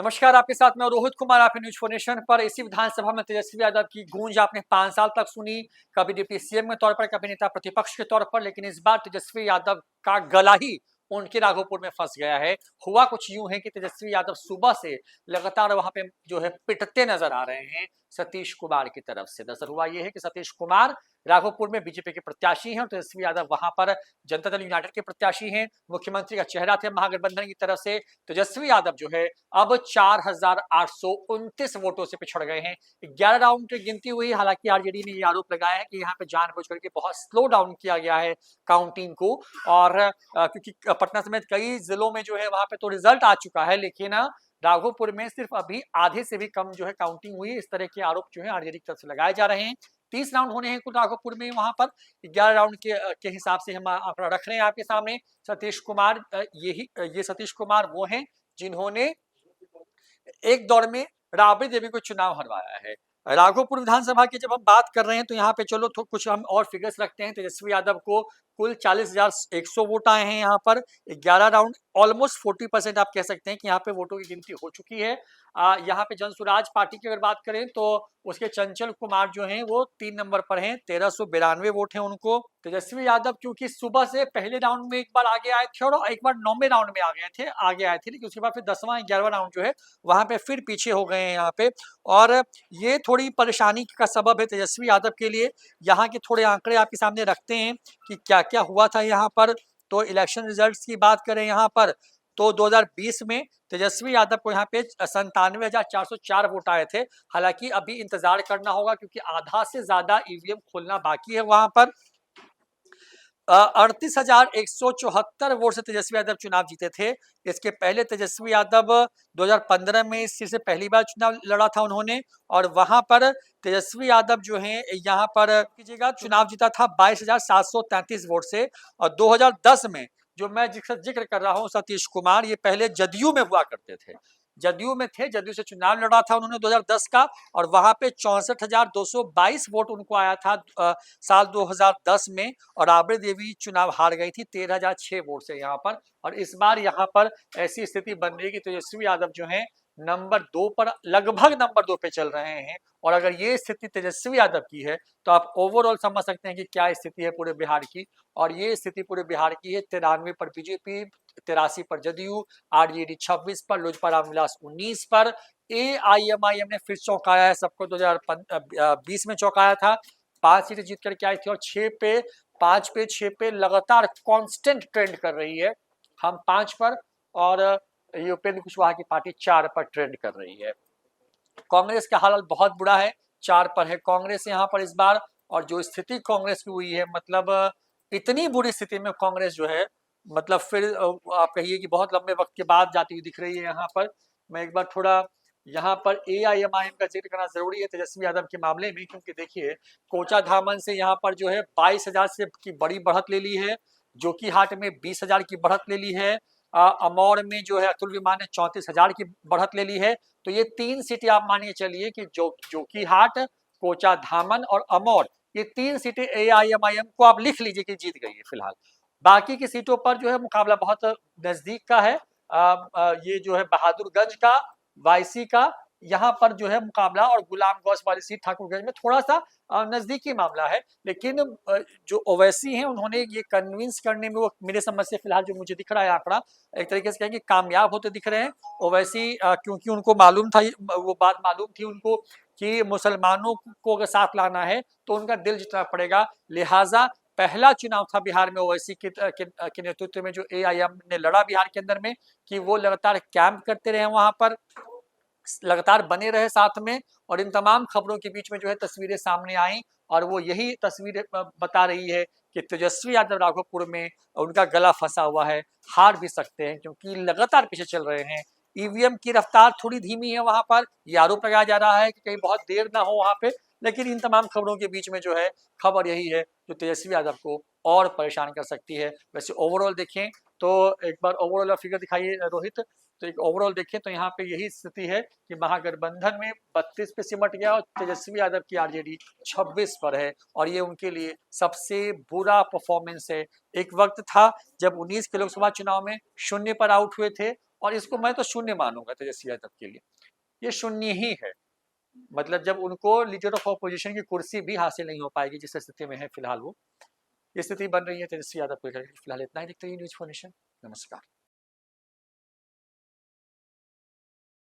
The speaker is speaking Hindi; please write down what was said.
नमस्कार, आपके साथ मैं रोहित कुमार। आपके न्यूज फोर नेशन पर इसी विधानसभा में तेजस्वी यादव की गूंज आपने 5 साल तक सुनी, कभी डिप्टी सीएम के तौर पर, कभी नेता प्रतिपक्ष के तौर पर, लेकिन इस बार तेजस्वी यादव का गला ही उनके राघोपुर में फंस गया है। हुआ कुछ यूं है कि तेजस्वी यादव सुबह से लगातार वहां पे जो है पिटते नजर आ रहे हैं सतीश कुमार की तरफ से। दरअसल हुआ यह है कि सतीश कुमार राघोपुर में बीजेपी के प्रत्याशी हैं और तेजस्वी यादव वहां पर जनता दल यूनाइटेड के प्रत्याशी हैं। मुख्यमंत्री का चेहरा थे महागठबंधन की तरफ से। तेजस्वी यादव जो है अब 4,829 वोटों से पिछड़ गए हैं। 11 राउंड की गिनती हुई। हालांकि आरजेडी ने यह आरोप लगाया है कि यहाँ पे जानबूझ करके बहुत स्लो डाउन किया गया है काउंटिंग को, और क्योंकि पटना समेत कई जिलों में जो है वहां पे तो रिजल्ट आ चुका है, लेकिन राघोपुर में सिर्फ अभी आधे से भी कम जो है काउंटिंग हुई। इस तरह के आरोप जो है आरजेडी की तरफ से लगाए जा रहे हैं। 30 राउंड होने हैं कुल राघोपुर में। वहां पर 11 राउंड के हिसाब से हम आंकड़ा रख रहे हैं आपके सामने। सतीश कुमार ये सतीश कुमार वो हैं जिन्होंने एक दौर में राबड़ी देवी को चुनाव हरवाया है। राघोपुर विधानसभा की जब हम बात कर रहे हैं तो यहाँ पे चलो तो कुछ हम और फिगर्स रखते हैं। तेजस्वी यादव को कुल 40,100 वोट आए हैं यहाँ पर। 11 राउंड ऑलमोस्ट 40% आप कह सकते हैं कि यहाँ पे वोटों की गिनती हो चुकी है। यहाँ पे जनसुराज पार्टी की अगर बात करें तो उसके चंचल कुमार जो हैं वो 3 नंबर पर हैं, 1392 वोट हैं उनको। तेजस्वी यादव क्योंकि सुबह से पहले राउंड में एक बार आगे आए थे और एक बार 9वें राउंड में आगे आए थे, लेकिन उसके बाद फिर 10वां 11वां राउंड जो है वहां पे फिर पीछे हो गए हैं यहाँ पे। और ये थोड़ी परेशानी का सबब है तेजस्वी यादव के लिए। यहाँ के थोड़े आंकड़े आपके सामने रखते हैं कि क्या क्या हुआ था यहाँ पर। तो इलेक्शन रिजल्ट्स की बात करें यहाँ पर तो 2020 में तेजस्वी यादव को यहाँ पे 97,404 वोट आए थे। हालांकि अभी इंतजार करना होगा क्योंकि आधा से ज्यादा ईवीएम खोलना बाकी है वहां पर। 38,174 वोट से तेजस्वी यादव चुनाव जीते थे। इसके पहले तेजस्वी यादव 2015 में इस सीट से पहली बार चुनाव लड़ा था उन्होंने, और वहां पर तेजस्वी यादव जो हैं यहाँ पर कीजिएगा चुनाव जीता था 22,733 वोट से। और 2010 में जो मैं जिक्र कर रहा हूँ सतीश कुमार, ये पहले जदयू में हुआ करते थे, जदयू में थे, जदयू से चुनाव लड़ा था उन्होंने 2010 का, और वहां पे 64,222 वोट उनको आया था साल 2010 में। और राबड़ी देवी चुनाव हार गई थी 13,006 वोट से यहाँ पर। और इस बार यहाँ पर ऐसी स्थिति बन रही है कि तेजस्वी यादव जो है नंबर 2 पर, लगभग नंबर 2 पे चल रहे हैं। और अगर ये स्थिति तेजस्वी यादव की है तो आप ओवरऑल समझ सकते हैं कि क्या स्थिति है पूरे बिहार की। और ये स्थिति पूरे बिहार की है। 93 पर बीजेपी, 83 पर जदयू, आरजेडी 26 पर, लोजपा रामविलास 19 पर। एआईएमआईएम ने फिर चौंकाया है सबको, 2020 में चौंकाया था, 5 सीटें जीत करके आई थी और 6 पे लगातार कांस्टेंट ट्रेंड कर रही है। हम 5 पर और ये उपेंद्र कुशवाहा की पार्टी 4 पर ट्रेंड कर रही है। कांग्रेस का हाल बहुत बुरा है, 4 पर है कांग्रेस यहाँ पर इस बार। और जो स्थिति कांग्रेस की हुई है, मतलब इतनी बुरी स्थिति में कांग्रेस जो है, मतलब फिर आप कहिए कि बहुत लंबे वक्त के बाद जाती हुई दिख रही है यहाँ पर। मैं एक बार थोड़ा यहाँ पर एआईएमआईएम का जिक्र करना जरूरी है तेजस्वी यादव के मामले में, क्योंकि देखिए कोचा धामन से यहाँ पर जो है 22,000 से की बड़ी बढ़त ले ली है, जोकीहाट में 20,000 की बढ़त ले ली है, अमौर में जो है अतुल विमान ने 34,000 की बढ़त ले ली है। तो ये 3 सीटें आप मानिए चलिए कि जोकीहाट, कोचा धामन और अमौर, ये 3 सीटें एआईएमआईएम को आप लिख लीजिए कि जीत गई है फिलहाल। बाकी की सीटों पर जो है मुकाबला बहुत नजदीक का है। ये जो है बहादुरगंज का, वाईसी का, यहाँ पर जो है मुकाबला, और गुलाम गौस वाली सीट ठाकुरगंज में थोड़ा सा नजदीकी मामला है। लेकिन जो ओवैसी हैं उन्होंने ये कन्विंस करने में, वो मेरे समझ से फिलहाल जो मुझे दिख रहा है आंकड़ा, एक तरीके से कहेंगे कामयाब होते दिख रहे हैं ओवैसी, क्योंकि उनको मालूम था, वो बात मालूम थी उनको कि मुसलमानों को अगर साथ लाना है तो उनका दिल जीतना पड़ेगा। लिहाजा पहला चुनाव था बिहार में ओवैसी के नेतृत्व में जो एआईएम ने लड़ा बिहार के अंदर में, कि वो लगातार कैंप करते रहे वहां पर, लगातार बने रहे साथ में। और इन तमाम खबरों के बीच में जो है तस्वीरें सामने आई, और वो यही तस्वीरें बता रही है कि तेजस्वी यादव राघोपुर में उनका गला फंसा हुआ है, हार भी सकते हैं क्योंकि लगातार पीछे चल रहे हैं। ईवीएम की रफ्तार थोड़ी धीमी है वहां पर, ये आरोप लगाया जा रहा है कि कहीं बहुत देर ना हो वहां पे। लेकिन इन तमाम खबरों के बीच में जो है खबर यही है जो तेजस्वी यादव को और परेशान कर सकती है। वैसे ओवरऑल देखें तो, एक बार ओवरऑल फिगर दिखाइए रोहित, तो एक ओवरऑल देखें तो यहाँ पे यही स्थिति है कि महागठबंधन में 32 पे सिमट गया और तेजस्वी यादव की आरजेडी 26 पर है, और ये उनके लिए सबसे बुरा परफॉर्मेंस है। एक वक्त था जब 19 के लोकसभा चुनाव में 0 पर आउट हुए थे और इसको मैं तो शून्य मानूंगा तेजस्वी यादव के लिए, ये शून्य ही है। मतलब जब उनको लीडर ऑफ ऑपोजिशन की कुर्सी भी हासिल नहीं हो पाएगी जिस स्थिति में है फिलहाल, वो स्थिति बन रही है तेजस्वी यादव को लेकर। फिलहाल इतना ही, देखते रहिए न्यूज़4 नेशन। नमस्कार।